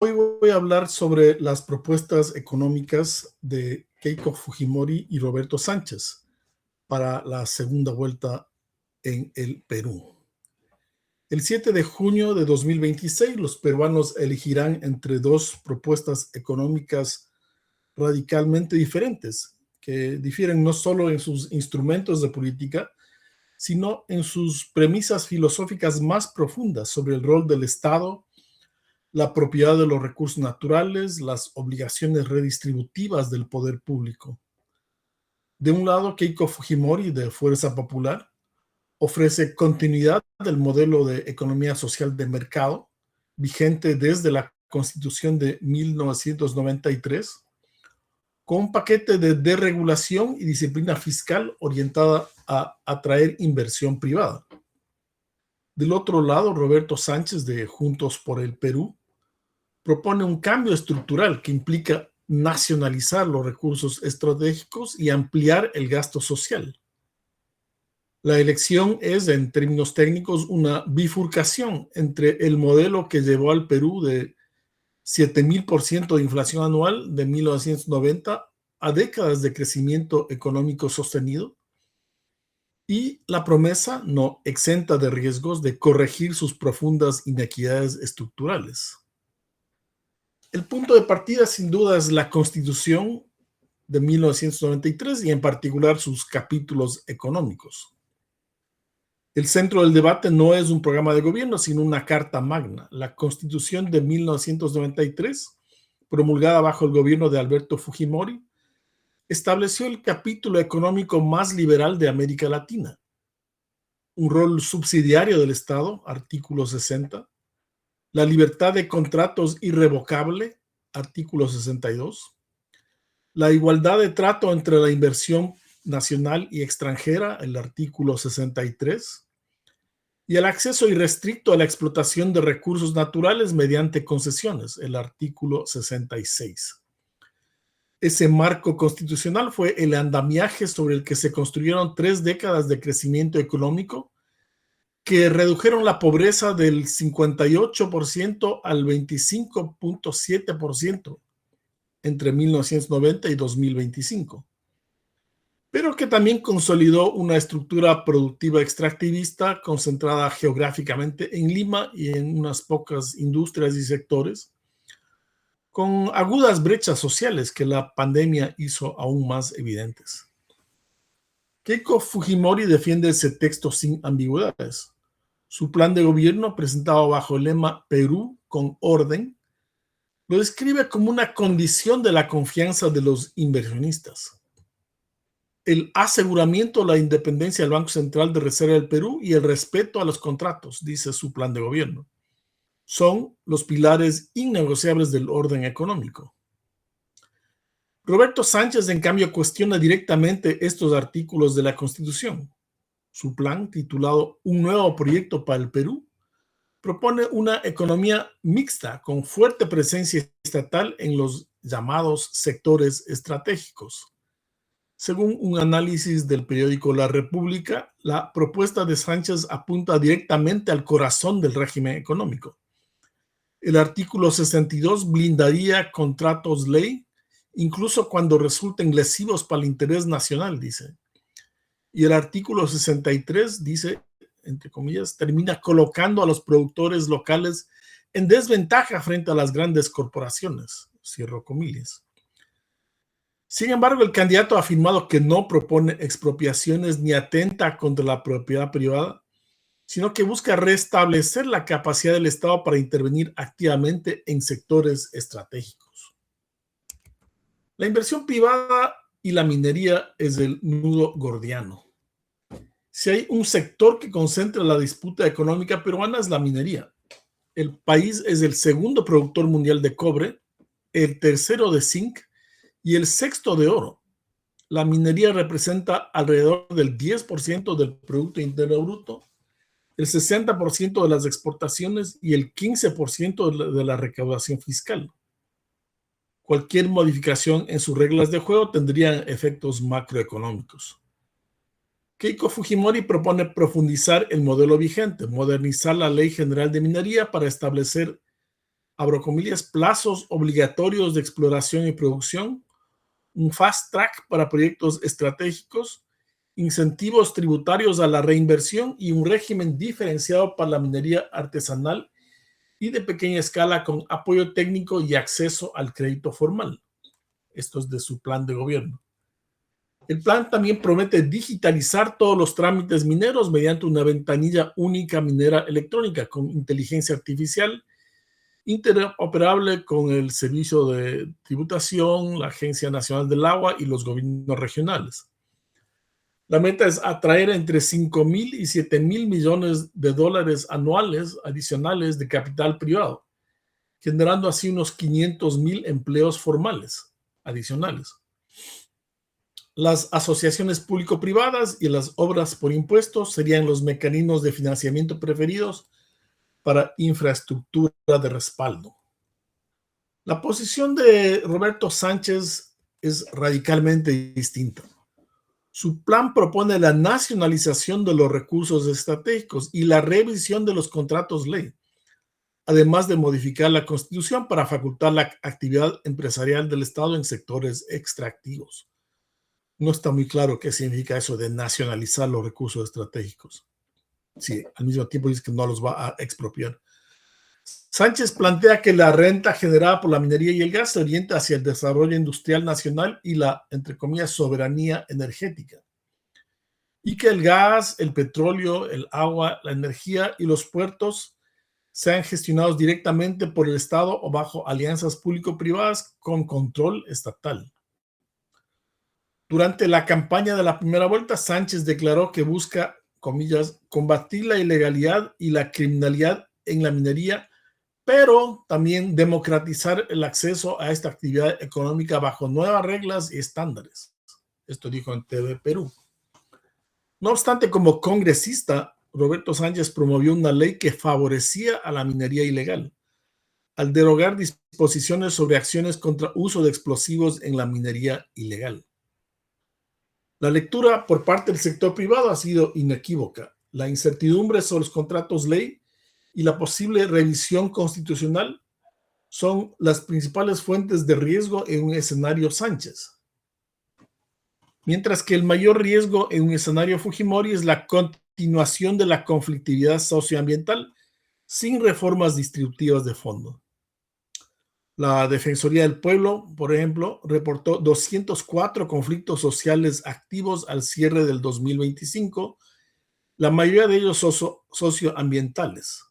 Hoy voy a hablar sobre las propuestas económicas de Keiko Fujimori y Roberto Sánchez para la segunda vuelta en el Perú. El 7 de junio de 2026, los peruanos elegirán entre dos propuestas económicas radicalmente diferentes, que difieren no solo en sus instrumentos de política, sino en sus premisas filosóficas más profundas sobre el rol del Estado, la propiedad de los recursos naturales, las obligaciones redistributivas del poder público. De un lado, Keiko Fujimori, de Fuerza Popular, ofrece continuidad del modelo de economía social de mercado, vigente desde la Constitución de 1993, con un paquete de desregulación y disciplina fiscal orientada a atraer inversión privada. Del otro lado, Roberto Sánchez, de Juntos por el Perú, propone un cambio estructural que implica nacionalizar los recursos estratégicos y ampliar el gasto social. La elección es, en términos técnicos, una bifurcación entre el modelo que llevó al Perú de 7,000% de inflación anual de 1990 a décadas de crecimiento económico sostenido y la promesa, no exenta de riesgos, de corregir sus profundas inequidades estructurales. El punto de partida, sin duda, es la Constitución de 1993 y en particular sus capítulos económicos. El centro del debate no es un programa de gobierno, sino una carta magna. La Constitución de 1993, promulgada bajo el gobierno de Alberto Fujimori, estableció el capítulo económico más liberal de América Latina. Un rol subsidiario del Estado, artículo 60, la libertad de contratos irrevocable, artículo 62, la igualdad de trato entre la inversión nacional y extranjera, el artículo 63, y el acceso irrestricto a la explotación de recursos naturales mediante concesiones, el artículo 66. Ese marco constitucional fue el andamiaje sobre el que se construyeron 3 décadas de crecimiento económico que redujeron la pobreza del 58% al 25,7% entre 1990 y 2025, pero que también consolidó una estructura productiva extractivista concentrada geográficamente en Lima y en unas pocas industrias y sectores, con agudas brechas sociales que la pandemia hizo aún más evidentes. Keiko Fujimori defiende ese texto sin ambigüedades. Su plan de gobierno, presentado bajo el lema Perú con orden, lo describe como una condición de la confianza de los inversionistas. El aseguramiento de la independencia del Banco Central de Reserva del Perú y el respeto a los contratos, dice su plan de gobierno, son los pilares innegociables del orden económico. Roberto Sánchez, en cambio, cuestiona directamente estos artículos de la Constitución. Su plan, titulado Un nuevo proyecto para el Perú, propone una economía mixta con fuerte presencia estatal en los llamados sectores estratégicos. Según un análisis del periódico La República, la propuesta de Sánchez apunta directamente al corazón del régimen económico. El artículo 62 blindaría contratos ley, incluso cuando resulten lesivos para el interés nacional, dice. Y el artículo 63 dice, entre comillas, termina colocando a los productores locales en desventaja frente a las grandes corporaciones, cierro comillas. Sin embargo, el candidato ha afirmado que no propone expropiaciones ni atenta contra la propiedad privada, sino que busca restablecer la capacidad del Estado para intervenir activamente en sectores estratégicos. La inversión privada y la minería es el nudo gordiano. Si hay un sector que concentra la disputa económica peruana es la minería. El país es el segundo productor mundial de cobre, el tercero de zinc y el sexto de oro. La minería representa alrededor del 10% del Producto Interno Bruto, el 60% de las exportaciones y el 15% de la recaudación fiscal. Cualquier modificación en sus reglas de juego tendría efectos macroeconómicos. Keiko Fujimori propone profundizar el modelo vigente, modernizar la Ley General de Minería para establecer abro comillas, plazos obligatorios de exploración y producción, un fast track para proyectos estratégicos, incentivos tributarios a la reinversión y un régimen diferenciado para la minería artesanal y de pequeña escala con apoyo técnico y acceso al crédito formal. Esto es de su plan de gobierno. El plan también promete digitalizar todos los trámites mineros mediante una ventanilla única minera electrónica con inteligencia artificial interoperable con el Servicio de Tributación, la Agencia Nacional del Agua y los gobiernos regionales. La meta es atraer entre 5.000 y 7.000 millones de dólares anuales adicionales de capital privado, generando así unos 500.000 empleos formales adicionales. Las asociaciones público-privadas y las obras por impuestos serían los mecanismos de financiamiento preferidos para infraestructura de respaldo. La posición de Roberto Sánchez es radicalmente distinta. Su plan propone la nacionalización de los recursos estratégicos y la revisión de los contratos ley, además de modificar la Constitución para facultar la actividad empresarial del Estado en sectores extractivos. No está muy claro qué significa eso de nacionalizar los recursos estratégicos. Sí, al mismo tiempo dice que no los va a expropiar. Sánchez plantea que la renta generada por la minería y el gas se orienta hacia el desarrollo industrial nacional y la, entre comillas, soberanía energética. Y que el gas, el petróleo, el agua, la energía y los puertos sean gestionados directamente por el Estado o bajo alianzas público-privadas con control estatal. Durante la campaña de la primera vuelta, Sánchez declaró que busca, comillas, combatir la ilegalidad y la criminalidad en la minería, pero también democratizar el acceso a esta actividad económica bajo nuevas reglas y estándares. Esto dijo en TV Perú. No obstante, como congresista, Roberto Sánchez promovió una ley que favorecía a la minería ilegal, al derogar disposiciones sobre acciones contra uso de explosivos en la minería ilegal. La lectura por parte del sector privado ha sido inequívoca. La incertidumbre sobre los contratos ley y la posible revisión constitucional son las principales fuentes de riesgo en un escenario Sánchez. Mientras que el mayor riesgo en un escenario Fujimori es la continuación de la conflictividad socioambiental sin reformas distributivas de fondo. La Defensoría del Pueblo, por ejemplo, reportó 204 conflictos sociales activos al cierre del 2025, la mayoría de ellos socioambientales.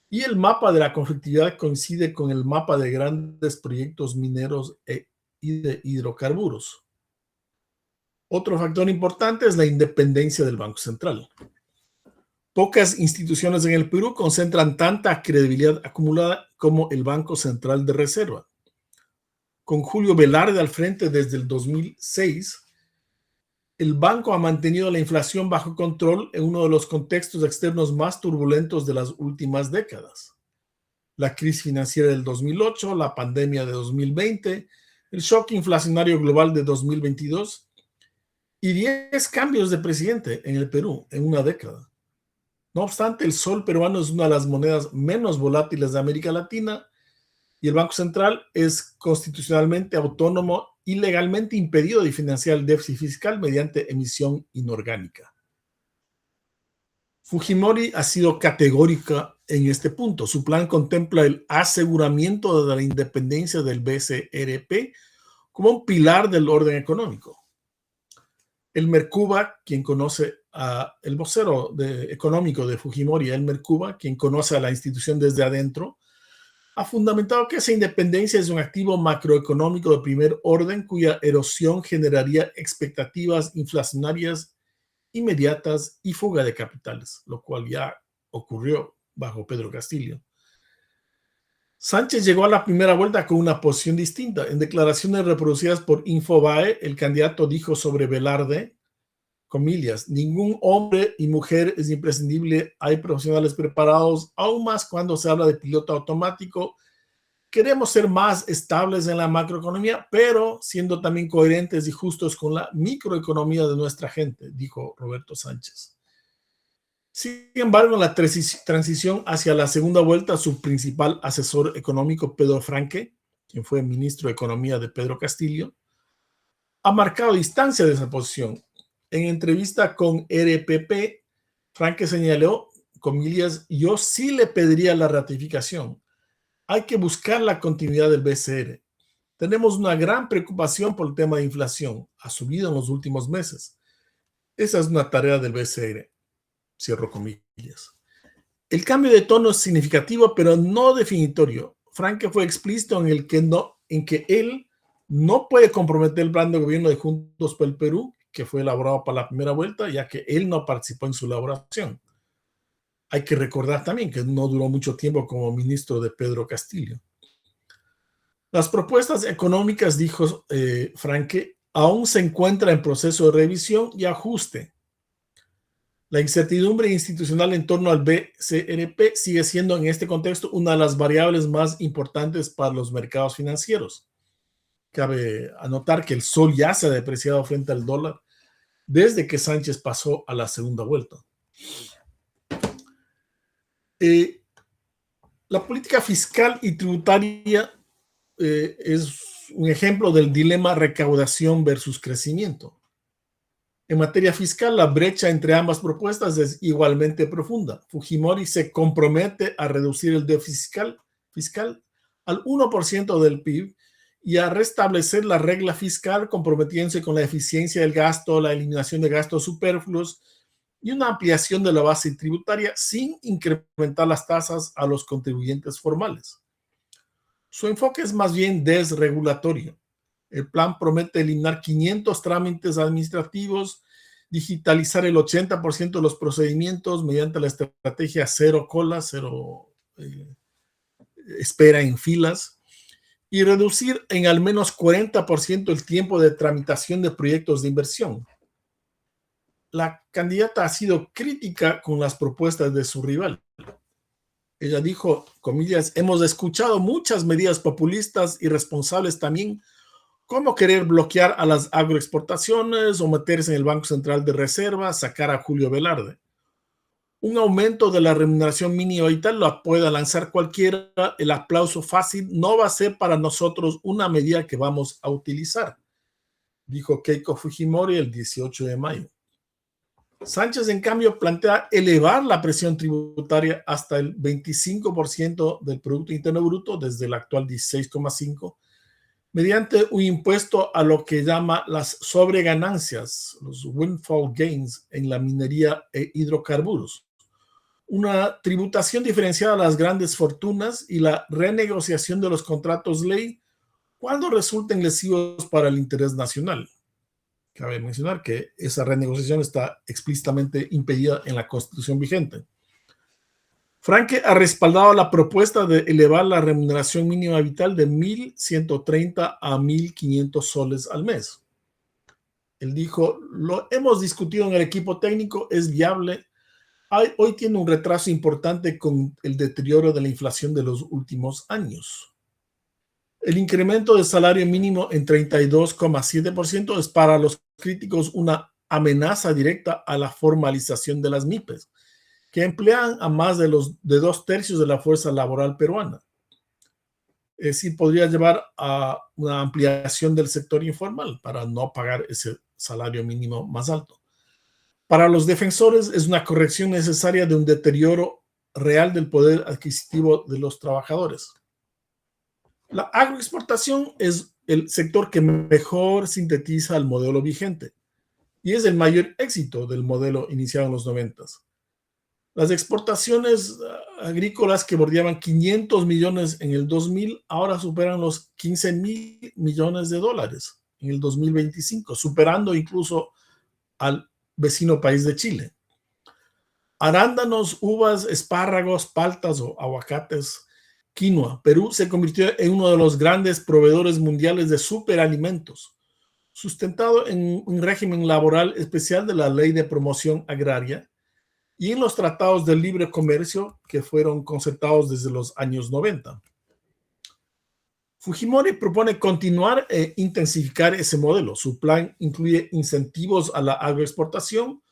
Y el mapa de la conflictividad coincide con el mapa de grandes proyectos mineros y de hidrocarburos. Otro factor importante es la independencia del Banco Central. Pocas instituciones en el Perú concentran tanta credibilidad acumulada como el Banco Central de Reserva. Con Julio Velarde al frente desde el 2006, el banco ha mantenido la inflación bajo control en uno de los contextos externos más turbulentos de las últimas décadas. La crisis financiera del 2008, la pandemia de 2020, el shock inflacionario global de 2022 y 10 cambios de presidente en el Perú en una década. No obstante, el sol peruano es una de las monedas menos volátiles de América Latina y el Banco Central es constitucionalmente autónomo y legalmente impedido de financiar el déficit fiscal mediante emisión inorgánica. Fujimori ha sido categórica en este punto. Su plan contempla el aseguramiento de la independencia del BCRP como un pilar del orden económico. Elmer Cuba, quien conoce el vocero económico de Fujimori, Elmer Cuba, quien conoce a la institución desde adentro, ha fundamentado que esa independencia es un activo macroeconómico de primer orden cuya erosión generaría expectativas inflacionarias inmediatas y fuga de capitales, lo cual ya ocurrió bajo Pedro Castillo. Sánchez llegó a la primera vuelta con una posición distinta. En declaraciones reproducidas por Infobae, el candidato dijo sobre Velarde, comillas, ningún hombre y mujer es imprescindible, hay profesionales preparados, aún más cuando se habla de piloto automático. Queremos ser más estables en la macroeconomía, pero siendo también coherentes y justos con la microeconomía de nuestra gente, dijo Roberto Sánchez. Sin embargo, en la transición hacia la segunda vuelta, su principal asesor económico, Pedro Franque, quien fue ministro de Economía de Pedro Castillo, ha marcado distancia de esa posición. En entrevista con RPP, Franque señaló, comillas, yo sí le pediría la ratificación. Hay que buscar la continuidad del BCR. Tenemos una gran preocupación por el tema de inflación. Ha subido en los últimos meses. Esa es una tarea del BCR. Cierro comillas. El cambio de tono es significativo, pero no definitorio. Franque fue explícito en que él no puede comprometer el plan de gobierno de Juntos por el Perú, que fue elaborado para la primera vuelta, ya que él no participó en su elaboración. Hay que recordar también que no duró mucho tiempo como ministro de Pedro Castillo. Las propuestas económicas, dijo Franque, aún se encuentran en proceso de revisión y ajuste. La incertidumbre institucional en torno al BCRP sigue siendo en este contexto una de las variables más importantes para los mercados financieros. Cabe anotar que el sol ya se ha depreciado frente al dólar desde que Sánchez pasó a la segunda vuelta. La política fiscal y tributaria es un ejemplo del dilema recaudación versus crecimiento. En materia fiscal, la brecha entre ambas propuestas es igualmente profunda. Fujimori se compromete a reducir el déficit fiscal al 1% del PIB y a restablecer la regla fiscal comprometiéndose con la eficiencia del gasto, la eliminación de gastos superfluos y una ampliación de la base tributaria sin incrementar las tasas a los contribuyentes formales. Su enfoque es más bien desregulatorio. El plan promete eliminar 500 trámites administrativos, digitalizar el 80% de los procedimientos mediante la estrategia cero cola, cero espera en filas, y reducir en al menos 40% el tiempo de tramitación de proyectos de inversión. La candidata ha sido crítica con las propuestas de su rival. Ella dijo, comillas, hemos escuchado muchas medidas populistas y responsables también, como querer bloquear a las agroexportaciones o meterse en el Banco Central de Reserva, sacar a Julio Velarde. Un aumento de la remuneración mínima vital lo pueda lanzar cualquiera, el aplauso fácil no va a ser para nosotros una medida que vamos a utilizar, dijo Keiko Fujimori el 18 de mayo. Sánchez, en cambio, plantea elevar la presión tributaria hasta el 25% del Producto Interno Bruto, desde el actual 16,5%, mediante un impuesto a lo que llama las sobreganancias, los windfall gains en la minería e hidrocarburos, una tributación diferenciada a las grandes fortunas y la renegociación de los contratos ley cuando resulten lesivos para el interés nacional. Cabe mencionar que esa renegociación está explícitamente impedida en la Constitución vigente. Franque ha respaldado la propuesta de elevar la remuneración mínima vital de 1.130 a 1.500 soles al mes. Él dijo, lo hemos discutido en el equipo técnico, es viable. Hoy tiene un retraso importante con el deterioro de la inflación de los últimos años. El incremento del salario mínimo en 32,7% es para los críticos una amenaza directa a la formalización de las MIPES, que emplean a más de 2/3 de la fuerza laboral peruana. Es decir, podría llevar a una ampliación del sector informal para no pagar ese salario mínimo más alto. Para los defensores es una corrección necesaria de un deterioro real del poder adquisitivo de los trabajadores. La agroexportación es el sector que mejor sintetiza el modelo vigente y es el mayor éxito del modelo iniciado en los 90. Las exportaciones agrícolas que bordeaban 500 millones en el 2000 ahora superan los 15.000 millones de dólares en el 2025, superando incluso al vecino país de Chile. Arándanos, uvas, espárragos, paltas o aguacates, quinoa. Perú se convirtió en uno de los grandes proveedores mundiales de superalimentos, sustentado en un régimen laboral especial de la Ley de Promoción Agraria y en los tratados de libre comercio que fueron concertados desde los años 90. Fujimori propone continuar e intensificar ese modelo. Su plan incluye incentivos a la agroexportación,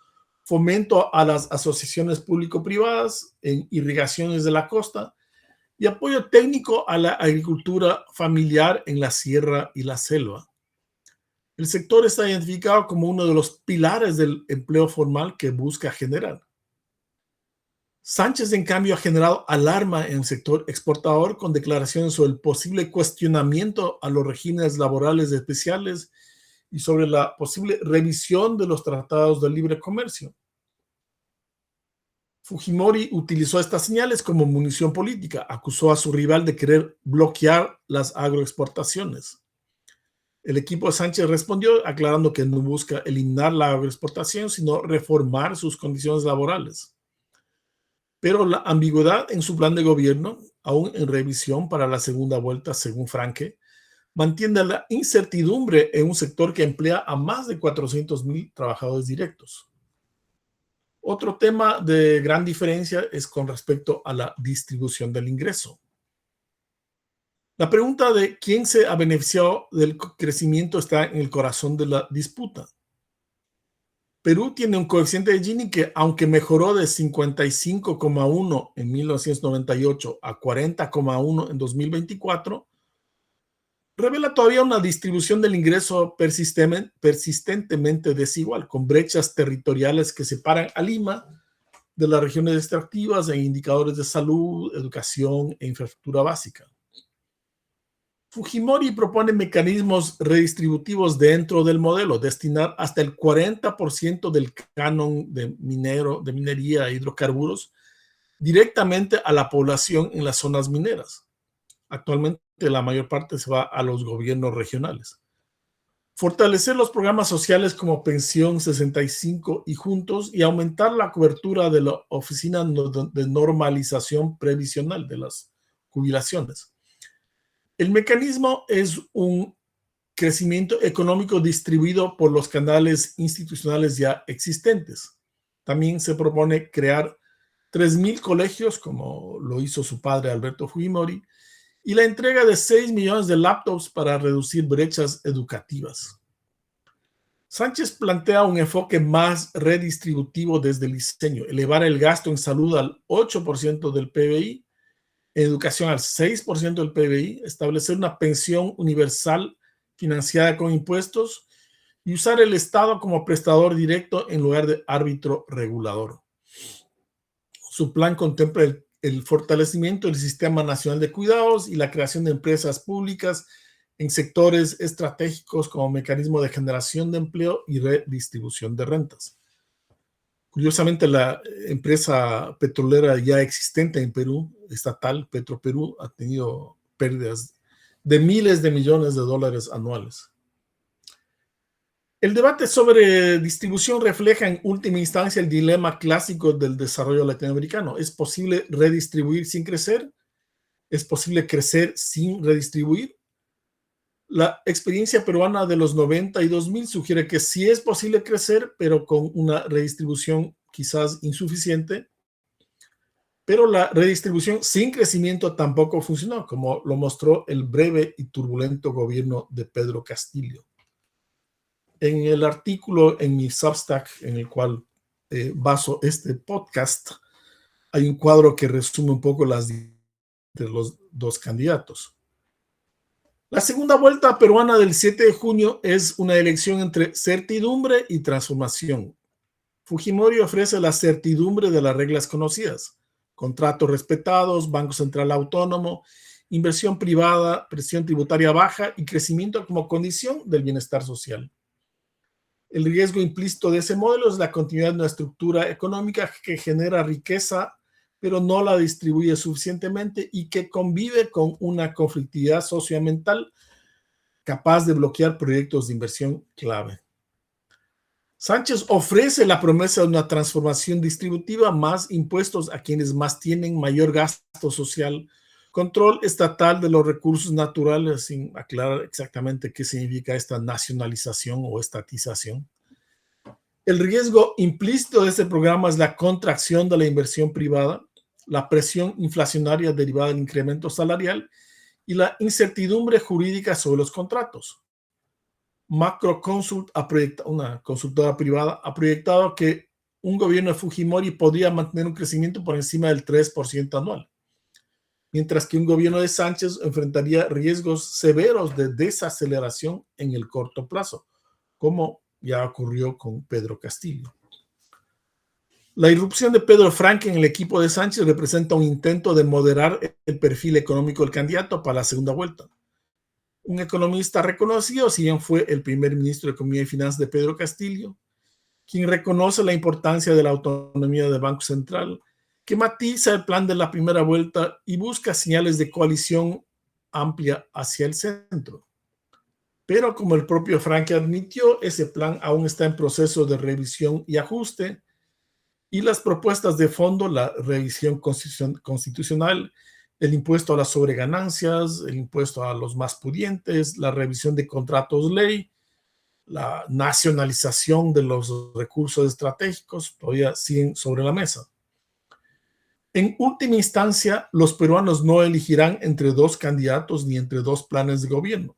fomento a las asociaciones público-privadas en irrigaciones de la costa y apoyo técnico a la agricultura familiar en la sierra y la selva. El sector está identificado como uno de los pilares del empleo formal que busca generar. Sánchez, en cambio, ha generado alarma en el sector exportador con declaraciones sobre el posible cuestionamiento a los regímenes laborales especiales y sobre la posible revisión de los tratados de libre comercio. Fujimori utilizó estas señales como munición política, acusó a su rival de querer bloquear las agroexportaciones. El equipo de Sánchez respondió aclarando que no busca eliminar la agroexportación, sino reformar sus condiciones laborales. Pero la ambigüedad en su plan de gobierno, aún en revisión para la segunda vuelta, según Franke, mantiene la incertidumbre en un sector que emplea a más de 400,000 trabajadores directos. Otro tema de gran diferencia es con respecto a la distribución del ingreso. La pregunta de quién se ha beneficiado del crecimiento está en el corazón de la disputa. Perú tiene un coeficiente de Gini que, aunque mejoró de 55,1 en 1998 a 40,1 en 2024, revela todavía una distribución del ingreso persistentemente desigual, con brechas territoriales que separan a Lima de las regiones extractivas en indicadores de salud, educación e infraestructura básica. Fujimori propone mecanismos redistributivos dentro del modelo, destinar hasta el 40% del canon de minería e hidrocarburos directamente a la población en las zonas mineras. Actualmente la mayor parte se va a los gobiernos regionales. Fortalecer los programas sociales como Pensión 65 y Juntos y aumentar la cobertura de la Oficina de Normalización Previsional de las Jubilaciones. El mecanismo es un crecimiento económico distribuido por los canales institucionales ya existentes. También se propone crear 3,000 colegios, como lo hizo su padre Alberto Fujimori, y la entrega de 6 millones de laptops para reducir brechas educativas. Sánchez plantea un enfoque más redistributivo desde el diseño, elevar el gasto en salud al 8% del PBI, educación al 6% del PBI, establecer una pensión universal financiada con impuestos y usar el Estado como prestador directo en lugar de árbitro regulador. Su plan contempla el fortalecimiento del Sistema Nacional de Cuidados y la creación de empresas públicas en sectores estratégicos como mecanismo de generación de empleo y redistribución de rentas. Curiosamente, la empresa petrolera ya existente en Perú, estatal, Petroperú, ha tenido pérdidas de miles de millones de dólares anuales. El debate sobre distribución refleja en última instancia el dilema clásico del desarrollo latinoamericano. ¿Es posible redistribuir sin crecer? ¿Es posible crecer sin redistribuir? La experiencia peruana de los 90 y 2000 sugiere que sí es posible crecer, pero con una redistribución quizás insuficiente. Pero la redistribución sin crecimiento tampoco funcionó, como lo mostró el breve y turbulento gobierno de Pedro Castillo. En el artículo en mi Substack, en el cual baso este podcast, hay un cuadro que resume un poco las de los dos candidatos. La segunda vuelta peruana del 7 de junio es una elección entre certidumbre y transformación. Fujimori ofrece la certidumbre de las reglas conocidas: contratos respetados, Banco Central autónomo, inversión privada, presión tributaria baja y crecimiento como condición del bienestar social. El riesgo implícito de ese modelo es la continuidad de una estructura económica que genera riqueza, pero no la distribuye suficientemente y que convive con una conflictividad socioambiental capaz de bloquear proyectos de inversión clave. Sánchez ofrece la promesa de una transformación distributiva, más impuestos a quienes más tienen, mayor gasto social, control estatal de los recursos naturales, sin aclarar exactamente qué significa esta nacionalización o estatización. El riesgo implícito de este programa es la contracción de la inversión privada, la presión inflacionaria derivada del incremento salarial y la incertidumbre jurídica sobre los contratos. Macroconsult una consultora privada, ha proyectado que un gobierno de Fujimori podría mantener un crecimiento por encima del 3% anual, mientras que un gobierno de Sánchez enfrentaría riesgos severos de desaceleración en el corto plazo, como ya ocurrió con Pedro Castillo. La irrupción de Pedro Frank en el equipo de Sánchez representa un intento de moderar el perfil económico del candidato para la segunda vuelta. Un economista reconocido, si bien fue el primer ministro de Economía y Finanzas de Pedro Castillo, quien reconoce la importancia de la autonomía del Banco Central, que matiza el plan de la primera vuelta y busca señales de coalición amplia hacia el centro. Pero como el propio Frank admitió, ese plan aún está en proceso de revisión y ajuste, y las propuestas de fondo, la revisión constitucional, el impuesto a las sobreganancias, el impuesto a los más pudientes, la revisión de contratos ley, la nacionalización de los recursos estratégicos, todavía siguen sobre la mesa. En última instancia, los peruanos no elegirán entre dos candidatos ni entre dos planes de gobierno.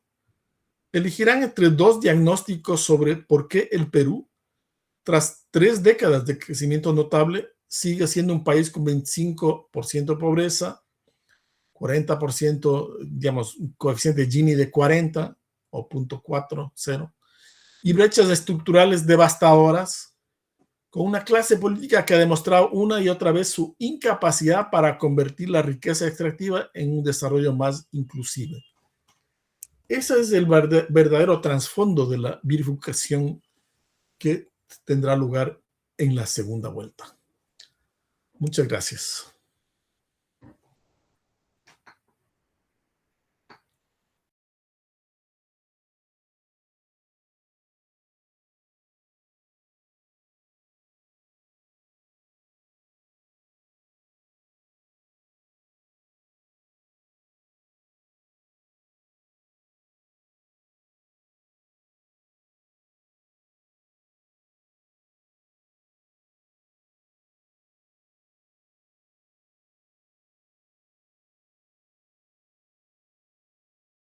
Elegirán entre dos diagnósticos sobre por qué el Perú, tras 3 décadas de crecimiento notable, sigue siendo un país con 25% de pobreza, 40%, digamos, un coeficiente Gini de 40 o 0.40, y brechas estructurales devastadoras, con una clase política que ha demostrado una y otra vez su incapacidad para convertir la riqueza extractiva en un desarrollo más inclusivo. Ese es el verdadero trasfondo de la bifurcación que tendrá lugar en la segunda vuelta. Muchas gracias.